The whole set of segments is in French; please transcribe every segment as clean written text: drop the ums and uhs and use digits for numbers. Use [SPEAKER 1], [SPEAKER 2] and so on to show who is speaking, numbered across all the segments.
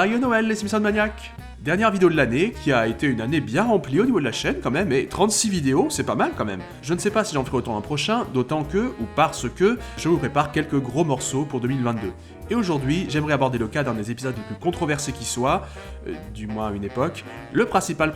[SPEAKER 1] Joyeux Noël les Simpson Maniacs! Dernière vidéo de l'année, qui a été une année bien remplie au niveau de la chaîne quand même, et 36 vidéos, c'est pas mal quand même. Je ne sais pas si j'en ferai autant l'an prochain, d'autant que, ou parce que, je vous prépare quelques gros morceaux pour 2022. Et aujourd'hui, j'aimerais aborder le cas d'un des épisodes les plus controversés qui soit, du moins à une époque, le principal.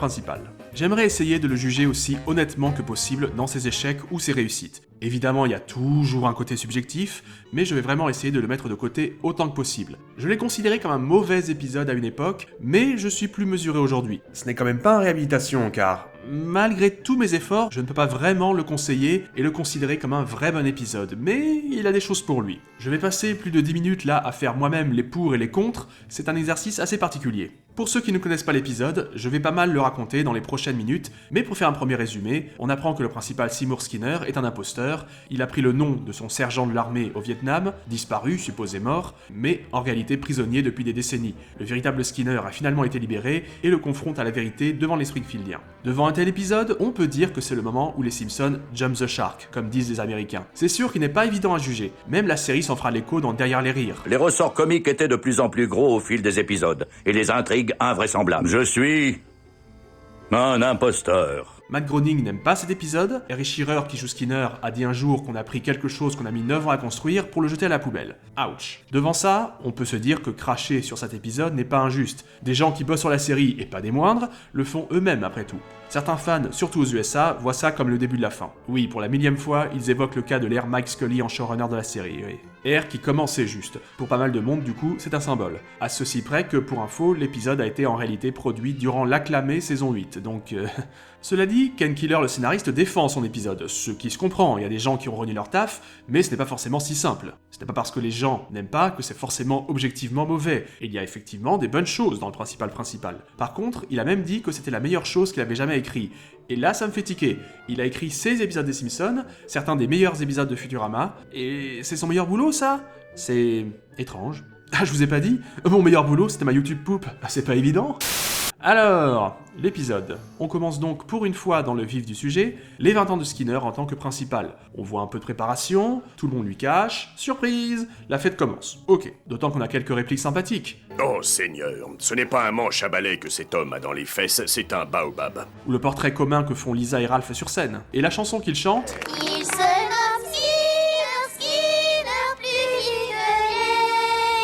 [SPEAKER 1] J'aimerais essayer de le juger aussi honnêtement que possible dans ses échecs ou ses réussites. Évidemment, il y a toujours un côté subjectif, mais je vais vraiment essayer de le mettre de côté autant que possible. Je l'ai considéré comme un mauvais épisode à une époque, mais je suis plus mesuré aujourd'hui. Ce n'est quand même pas une réhabilitation, car malgré tous mes efforts, je ne peux pas vraiment le conseiller et le considérer comme un vrai bon épisode, mais il a des choses pour lui. Je vais passer plus de 10 minutes là à faire moi-même les pour et les contre, c'est un exercice assez particulier. Pour ceux qui ne connaissent pas l'épisode, je vais pas mal le raconter dans les prochaines minutes, mais pour faire un premier résumé, on apprend que le principal Seymour Skinner est un imposteur, il a pris le nom de son sergent de l'armée au Vietnam, disparu, supposé mort, mais en réalité prisonnier depuis des décennies. Le véritable Skinner a finalement été libéré et le confronte à la vérité devant les Springfieldiens. Devant un tel épisode, on peut dire que c'est le moment où les Simpsons jump the shark, comme disent les Américains. C'est sûr qu'il n'est pas évident à juger, même la série s'en fera l'écho dans Derrière les rires.
[SPEAKER 2] Les ressorts comiques étaient de plus en plus gros au fil des épisodes, et les intrigues invraisemblables. Je suis un imposteur.
[SPEAKER 1] Matt Groening n'aime pas cet épisode, Harry Shearer qui joue Skinner a dit un jour qu'on a pris quelque chose qu'on a mis 9 ans à construire pour le jeter à la poubelle. Ouch. Devant ça, on peut se dire que cracher sur cet épisode n'est pas injuste. Des gens qui bossent sur la série, et pas des moindres, le font eux-mêmes après tout. Certains fans, surtout aux USA, voient ça comme le début de la fin. Oui, pour la millième fois, ils évoquent le cas de l'ère Mike Scully en showrunner de la série, oui. Ère qui commençait juste. Pour pas mal de monde, du coup, c'est un symbole. À ceci près que, pour info, l'épisode a été en réalité produit durant l'acclamée saison 8, donc... Cela dit, Ken Killer, le scénariste, défend son épisode, ce qui se comprend, il y a des gens qui ont renié leur taf, mais ce n'est pas forcément si simple. Ce n'est pas parce que les gens n'aiment pas que c'est forcément objectivement mauvais, et il y a effectivement des bonnes choses dans le principal. Par contre, il a même dit que c'était la meilleure chose qu'il avait jamais écrit, et là ça me fait tiquer. Il a écrit 16 épisodes des Simpsons, certains des meilleurs épisodes de Futurama, et c'est son meilleur boulot ça? C'est... étrange. Ah, je vous ai pas dit? Mon meilleur boulot c'était ma YouTube poupe, c'est pas évident? Alors, l'épisode. On commence donc pour une fois dans le vif du sujet, les 20 ans de Skinner en tant que principal. On voit un peu de préparation, tout le monde lui cache, surprise, la fête commence. Ok, d'autant qu'on a quelques répliques sympathiques.
[SPEAKER 3] Oh Seigneur, ce n'est pas un manche à balai que cet homme a dans les fesses, c'est un baobab.
[SPEAKER 1] Ou le portrait commun que font Lisa et Ralph sur scène. Et la chanson qu'ils chantent...
[SPEAKER 4] Il se nomme Skinner, plus vif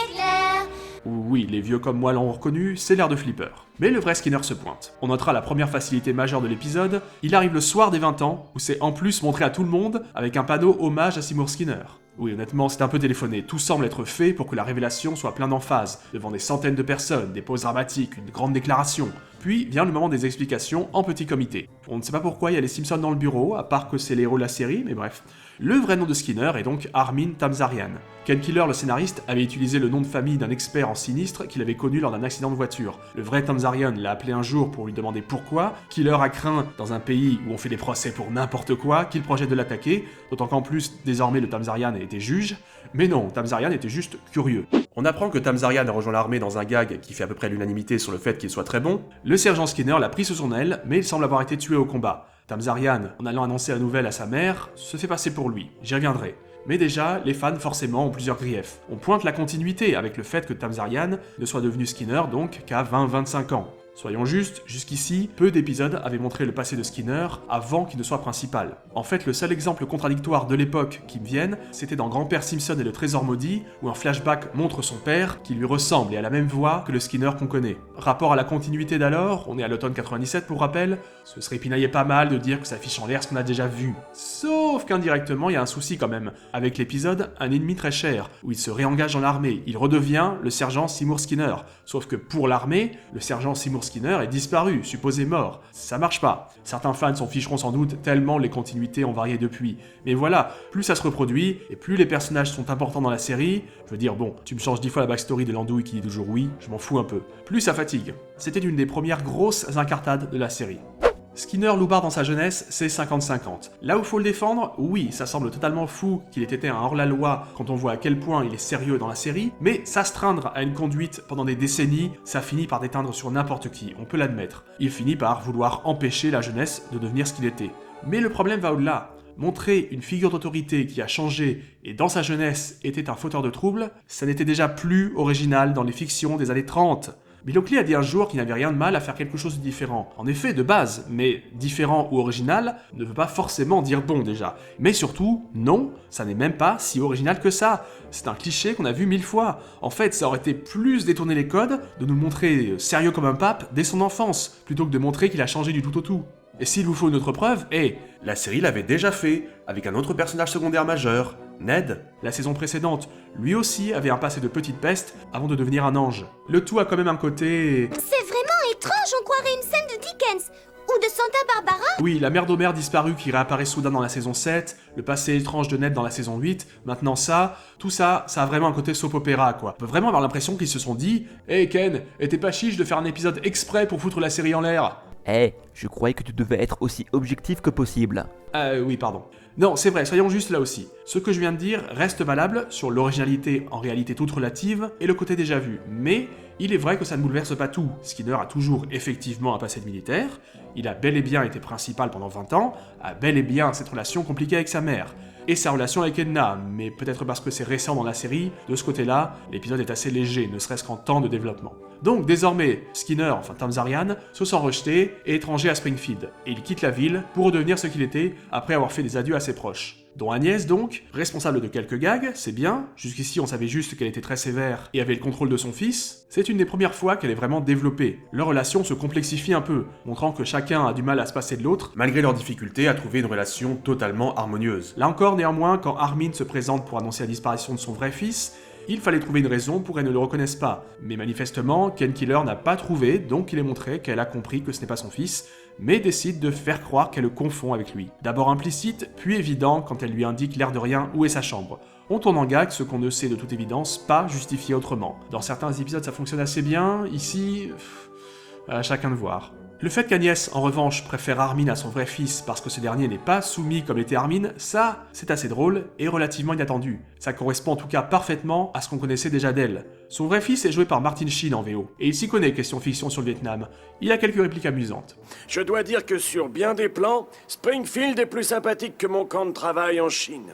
[SPEAKER 4] que l'éclair.
[SPEAKER 1] Oui, les vieux comme moi l'ont reconnu, c'est l'air de Flipper. Mais le vrai Skinner se pointe. On notera la première facilité majeure de l'épisode, il arrive le soir des 20 ans, où c'est en plus montré à tout le monde, avec un panneau hommage à Seymour Skinner. Oui, honnêtement, c'est un peu téléphoné, tout semble être fait pour que la révélation soit plein d'emphase, devant des centaines de personnes, des pauses dramatiques, une grande déclaration. Puis vient le moment des explications en petit comité. On ne sait pas pourquoi il y a les Simpsons dans le bureau, à part que c'est les héros de la série, mais bref. Le vrai nom de Skinner est donc Armin Tamzarian. Ken Killer, le scénariste, avait utilisé le nom de famille d'un expert en sinistre qu'il avait connu lors d'un accident de voiture. Le vrai Tamzarian l'a appelé un jour pour lui demander pourquoi. Killer a craint, dans un pays où on fait des procès pour n'importe quoi, qu'il projette de l'attaquer, d'autant qu'en plus, désormais, le Tamzarian était juge. Mais non, Tamzarian était juste curieux. On apprend que Tamzarian a rejoint l'armée dans un gag qui fait à peu près l'unanimité sur le fait qu'il soit très bon. Le sergent Skinner l'a pris sous son aile, mais il semble avoir été tué au combat. Tamzarian, en allant annoncer la nouvelle à sa mère, se fait passer pour lui. J'y reviendrai. Mais déjà, les fans forcément ont plusieurs griefs. On pointe la continuité avec le fait que Tamzarian ne soit devenu Skinner donc qu'à 20-25 ans. Soyons justes, jusqu'ici, peu d'épisodes avaient montré le passé de Skinner avant qu'il ne soit principal. En fait, le seul exemple contradictoire de l'époque qui me vienne, c'était dans Grand-père Simpson et le Trésor maudit, où un flashback montre son père, qui lui ressemble et a la même voix que le Skinner qu'on connaît. Rapport à la continuité d'alors, on est à l'automne 97 pour rappel, ce serait pinailler pas mal de dire que ça fiche en l'air ce qu'on a déjà vu. Sauf qu'indirectement, il y a un souci quand même, avec l'épisode Un ennemi très cher, où il se réengage dans l'armée, il redevient le sergent Seymour Skinner. Sauf que pour l'armée, le sergent Seymour Skinner est disparu, supposé mort. Ça marche pas. Certains fans s'en ficheront sans doute tellement les continuités ont varié depuis. Mais voilà, plus ça se reproduit, et plus les personnages sont importants dans la série, je veux dire, bon, tu me changes 10 fois la backstory de l'andouille qui dit toujours oui, je m'en fous un peu. Plus ça fatigue. C'était une des premières grosses incartades de la série. Skinner loupard dans sa jeunesse, c'est 50-50. Là où faut le défendre, oui, ça semble totalement fou qu'il ait été un hors-la-loi quand on voit à quel point il est sérieux dans la série, mais s'astreindre à une conduite pendant des décennies, ça finit par déteindre sur n'importe qui, on peut l'admettre. Il finit par vouloir empêcher la jeunesse de devenir ce qu'il était. Mais le problème va au-delà. Montrer une figure d'autorité qui a changé et dans sa jeunesse était un fauteur de troubles, ça n'était déjà plus original dans les fictions des années 30. Bill Oakley a dit un jour qu'il n'avait rien de mal à faire quelque chose de différent. En effet, de base, mais différent ou original ne veut pas forcément dire bon déjà. Mais surtout, non, ça n'est même pas si original que ça. C'est un cliché qu'on a vu 1000 fois. En fait, ça aurait été plus détourner les codes de nous montrer sérieux comme un pape dès son enfance, plutôt que de montrer qu'il a changé du tout au tout. Et s'il vous faut une autre preuve,
[SPEAKER 5] La série l'avait déjà fait, avec un autre personnage secondaire majeur, Ned.
[SPEAKER 1] la saison précédente, lui aussi avait un passé de petite peste avant de devenir un ange. Le tout a quand même un côté...
[SPEAKER 4] C'est vraiment étrange, on croirait une scène de Dickens ou de Santa Barbara.
[SPEAKER 1] Oui, la mère d'Homer disparue qui réapparaît soudain dans la saison 7, le passé étrange de Ned dans la saison 8, maintenant ça, tout ça, ça a vraiment un côté soap opéra quoi. On peut vraiment avoir l'impression qu'ils se sont dit « Hey Ken, était pas chiche de faire un épisode exprès pour foutre la série en l'air ?»
[SPEAKER 6] Je croyais que tu devais être aussi objectif que possible.
[SPEAKER 1] Oui, pardon. Non, c'est vrai, soyons justes là aussi. Ce que je viens de dire reste valable sur l'originalité en réalité toute relative et le côté déjà vu, mais il est vrai que ça ne bouleverse pas tout. Skinner a toujours effectivement un passé de militaire, il a bel et bien été principal pendant 20 ans, a bel et bien cette relation compliquée avec sa mère. Et sa relation avec Edna, mais peut-être parce que c'est récent dans la série, de ce côté-là, l'épisode est assez léger, ne serait-ce qu'en temps de développement. Donc désormais, Skinner, enfin Tamzarian, se sent rejeté et étranger à Springfield, et il quitte la ville pour redevenir ce qu'il était après avoir fait des adieux à ses proches. Dont Agnès donc, responsable de quelques gags, c'est bien, jusqu'ici on savait juste qu'elle était très sévère et avait le contrôle de son fils, c'est une des premières fois qu'elle est vraiment développée. Leur relation se complexifie un peu, montrant que chacun a du mal à se passer de l'autre,
[SPEAKER 5] Malgré leurs difficultés à trouver une relation totalement harmonieuse.
[SPEAKER 1] Là encore, néanmoins, quand Armin se présente pour annoncer la disparition de son vrai fils, il fallait trouver une raison pour qu'elle ne le reconnaisse pas. Mais manifestement, Ken Killer n'a pas trouvé, donc il est montré qu'elle a compris que ce n'est pas son fils, mais décide de faire croire qu'elle le confond avec lui. D'abord implicite, puis évident quand elle lui indique l'air de rien où est sa chambre. On tourne en gag ce qu'on ne sait de toute évidence pas justifier autrement. Dans certains épisodes ça fonctionne assez bien, ici... à chacun de voir. Le fait qu'Agnès, en revanche, préfère Armin à son vrai fils parce que ce dernier n'est pas soumis comme l'était Armin, ça, c'est assez drôle et relativement inattendu. Ça correspond en tout cas parfaitement à ce qu'on connaissait déjà d'elle. Son vrai fils est joué par Martin Sheen en VO, et il s'y connaît question fiction sur le Vietnam. Il a quelques répliques amusantes.
[SPEAKER 3] Je dois dire que sur bien des plans, Springfield est plus sympathique que mon camp de travail en Chine.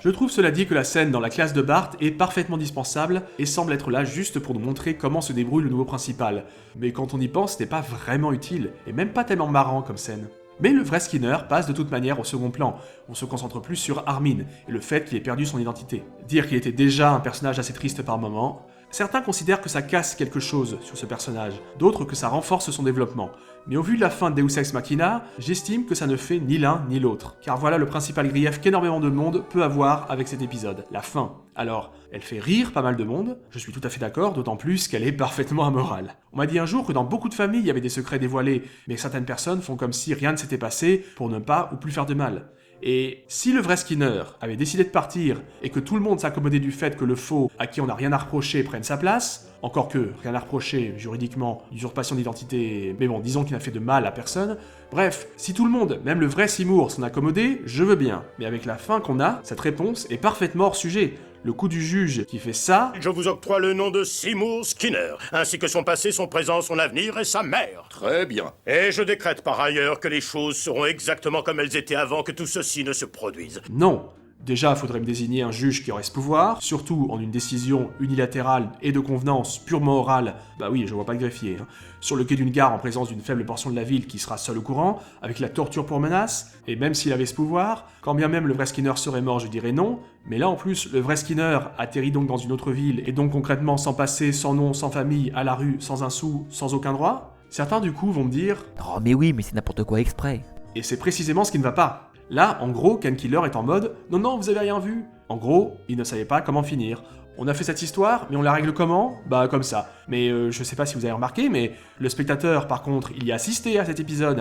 [SPEAKER 1] Je trouve cela dit que la scène dans la classe de Bart est parfaitement dispensable et semble être là juste pour nous montrer comment se débrouille le nouveau principal. Mais quand on y pense, ce n'est pas vraiment utile, et même pas tellement marrant comme scène. Mais le vrai Skinner passe de toute manière au second plan, on se concentre plus sur Armin et le fait qu'il ait perdu son identité. Dire qu'il était déjà un personnage assez triste par moments, certains considèrent que ça casse quelque chose sur ce personnage, d'autres que ça renforce son développement. Mais au vu de la fin de Deus Ex Machina, j'estime que ça ne fait ni l'un ni l'autre. Car voilà le principal grief qu'énormément de monde peut avoir avec cet épisode, la fin. Alors, elle fait rire pas mal de monde, je suis tout à fait d'accord, d'autant plus qu'elle est parfaitement amorale. On m'a dit un jour que dans beaucoup de familles, il y avait des secrets dévoilés, mais certaines personnes font comme si rien ne s'était passé pour ne pas ou plus faire de mal. Et si le vrai Skinner avait décidé de partir et que tout le monde s'accommodait du fait que le faux, à qui on n'a rien à reprocher, prenne sa place, encore que rien à reprocher juridiquement, usurpation d'identité, mais bon, disons qu'il n'a fait de mal à personne, bref, si tout le monde, même le vrai Seymour, s'en accommodait, je veux bien. Mais avec la fin qu'on a, cette réponse est parfaitement hors sujet. Le coup du juge qui fait ça...
[SPEAKER 3] Je vous octroie le nom de Seymour Skinner, ainsi que son passé, son présent, son avenir et sa mère.
[SPEAKER 2] Très bien.
[SPEAKER 3] Et je décrète par ailleurs que les choses seront exactement comme elles étaient avant que tout ceci ne se produise.
[SPEAKER 1] Non. Déjà, faudrait me désigner un juge qui aurait ce pouvoir, surtout en une décision unilatérale et de convenance purement orale, bah oui, je vois pas le greffier, sur le quai d'une gare en présence d'une faible portion de la ville qui sera seule au courant, avec la torture pour menace, et même s'il avait ce pouvoir, quand bien même le vrai Skinner serait mort, je dirais non, mais là en plus, le vrai Skinner atterrit donc dans une autre ville, et donc concrètement sans passé, sans nom, sans famille, à la rue, sans un sou, sans aucun droit, certains du coup vont me dire
[SPEAKER 6] « Oh mais oui, mais c'est n'importe quoi exprès !»
[SPEAKER 1] Et c'est précisément ce qui ne va pas. Là, en gros, Ken Killer est en mode « Non, non, vous avez rien vu !» En gros, il ne savait pas comment finir. On a fait cette histoire, mais on la règle comment ? Bah comme ça. Mais je sais pas si vous avez remarqué, mais le spectateur, par contre, il y a assisté à cet épisode,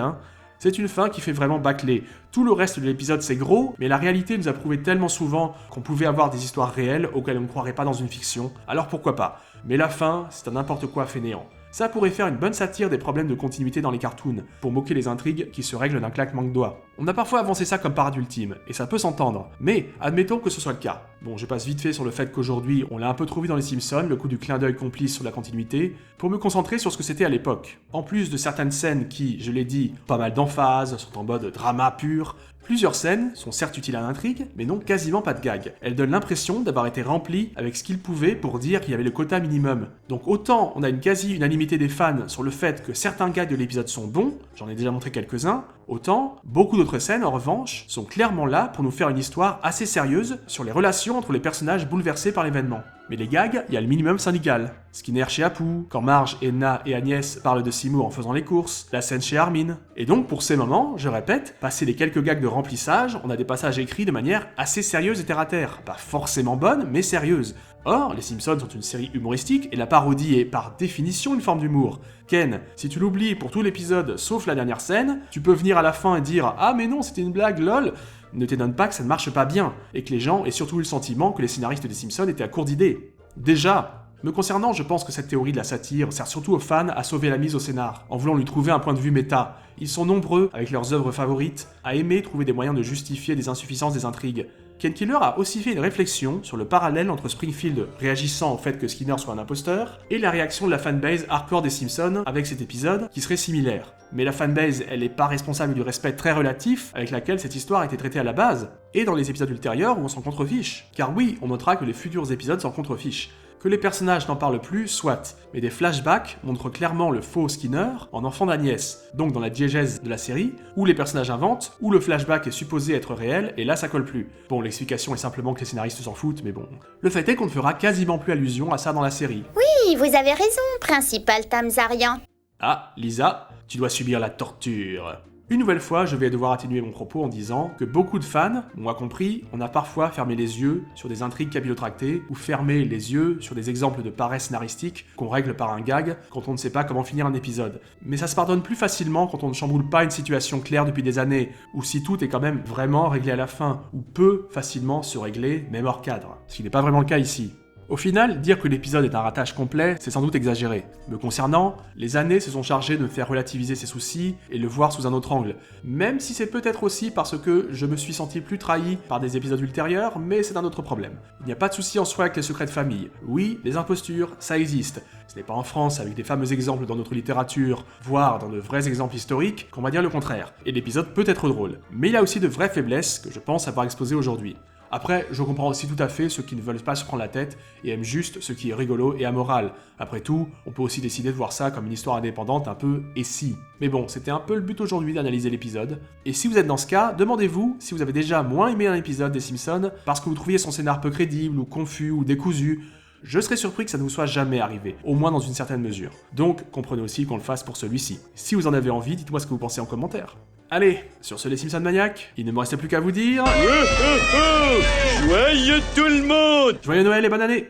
[SPEAKER 1] C'est une fin qui fait vraiment bâcler. Tout le reste de l'épisode c'est gros, mais la réalité nous a prouvé tellement souvent qu'on pouvait avoir des histoires réelles auxquelles on ne croirait pas dans une fiction, alors pourquoi pas. Mais la fin, c'est un n'importe quoi fainéant. Ça pourrait faire une bonne satire des problèmes de continuité dans les cartoons, pour moquer les intrigues qui se règlent d'un claquement de doigts. On a parfois avancé ça comme parade ultime, et ça peut s'entendre, mais admettons que ce soit le cas. Bon, je passe vite fait sur le fait qu'aujourd'hui, on l'a un peu trop vu dans les Simpsons, le coup du clin d'œil complice sur la continuité, pour me concentrer sur ce que c'était à l'époque. En plus de certaines scènes qui, je l'ai dit, pas mal d'emphase, sont en mode drama pur, Plusieurs scènes sont certes utiles à l'intrigue, mais n'ont quasiment pas de gags. Elles donnent l'impression d'avoir été remplies avec ce qu'ils pouvaient pour dire qu'il y avait le quota minimum. Donc autant on a une quasi-unanimité des fans sur le fait que certains gags de l'épisode sont bons, j'en ai déjà montré quelques-uns, autant beaucoup d'autres scènes en revanche sont clairement là pour nous faire une histoire assez sérieuse sur les relations entre les personnages bouleversés par l'événement. Mais les gags, il y a le minimum syndical. Skinner chez Apu, quand Marge, Edna et Agnès parlent de Seymour en faisant les courses, la scène chez Armin. Et donc pour ces moments, je répète, passer les quelques gags de remplissage, on a des passages écrits de manière assez sérieuse et terre-à-terre. Pas forcément bonne, mais sérieuse. Or, les Simpsons sont une série humoristique et la parodie est par définition une forme d'humour. Ken, si tu l'oublies pour tout l'épisode sauf la dernière scène, tu peux venir à la fin et dire « Ah mais non, c'était une blague, lol !» Ne t'étonne pas que ça ne marche pas bien, et que les gens aient surtout eu le sentiment que les scénaristes des Simpsons étaient à court d'idées. Déjà, me concernant, je pense que cette théorie de la satire sert surtout aux fans à sauver la mise au scénar, en voulant lui trouver un point de vue méta. Ils sont nombreux, avec leurs œuvres favorites, à aimer trouver des moyens de justifier des insuffisances des intrigues. Ken Killer a aussi fait une réflexion sur le parallèle entre Springfield réagissant au fait que Skinner soit un imposteur, et la réaction de la fanbase hardcore des Simpsons avec cet épisode, qui serait similaire. Mais la fanbase, elle n'est pas responsable du respect très relatif avec laquelle cette histoire a été traitée à la base, et dans les épisodes ultérieurs où on s'en contrefiche. Car oui, on notera que les futurs épisodes s'en contrefichent. Que les personnages n'en parlent plus, soit, mais des flashbacks montrent clairement le faux Skinner en enfant d'Agnès, donc dans la diégèse de la série, où les personnages inventent, où le flashback est supposé être réel, et là ça colle plus. Bon, l'explication est simplement que les scénaristes s'en foutent, mais bon. Le fait est qu'on ne fera quasiment plus allusion à ça dans la série.
[SPEAKER 4] Oui, vous avez raison, principal Tamzarian.
[SPEAKER 1] Ah, Lisa, tu dois subir la torture. Une nouvelle fois, je vais devoir atténuer mon propos en disant que beaucoup de fans, moi compris, on a parfois fermé les yeux sur des intrigues capillotractées ou fermé les yeux sur des exemples de paresse scénaristique qu'on règle par un gag quand on ne sait pas comment finir un épisode. Mais ça se pardonne plus facilement quand on ne chamboule pas une situation claire depuis des années, ou si tout est quand même vraiment réglé à la fin, ou peut facilement se régler même hors cadre. Ce qui n'est pas vraiment le cas ici. Au final, dire que l'épisode est un ratage complet, c'est sans doute exagéré. Me concernant, les années se sont chargées de me faire relativiser ces soucis et le voir sous un autre angle. Même si c'est peut-être aussi parce que je me suis senti plus trahi par des épisodes ultérieurs, mais c'est un autre problème. Il n'y a pas de souci en soi avec les secrets de famille. Oui, les impostures, ça existe. Ce n'est pas en France, avec des fameux exemples dans notre littérature, voire dans de vrais exemples historiques, qu'on va dire le contraire. Et l'épisode peut être drôle. Mais il y a aussi de vraies faiblesses que je pense avoir exposées aujourd'hui. Après, je comprends aussi tout à fait ceux qui ne veulent pas se prendre la tête et aiment juste ce qui est rigolo et amoral. Après tout, on peut aussi décider de voir ça comme une histoire indépendante un peu « et si ». Mais bon, c'était un peu le but aujourd'hui d'analyser l'épisode. Et si vous êtes dans ce cas, demandez-vous si vous avez déjà moins aimé un épisode des Simpsons parce que vous trouviez son scénar peu crédible ou confus ou décousu. Je serais surpris que ça ne vous soit jamais arrivé, au moins dans une certaine mesure. Donc, comprenez aussi qu'on le fasse pour celui-ci. Si vous en avez envie, dites-moi ce que vous pensez en commentaire. Allez, sur ce les Simpsons maniaques, il ne me restait plus qu'à vous dire...
[SPEAKER 3] Joyeux tout le monde!
[SPEAKER 1] Joyeux Noël et bonne année!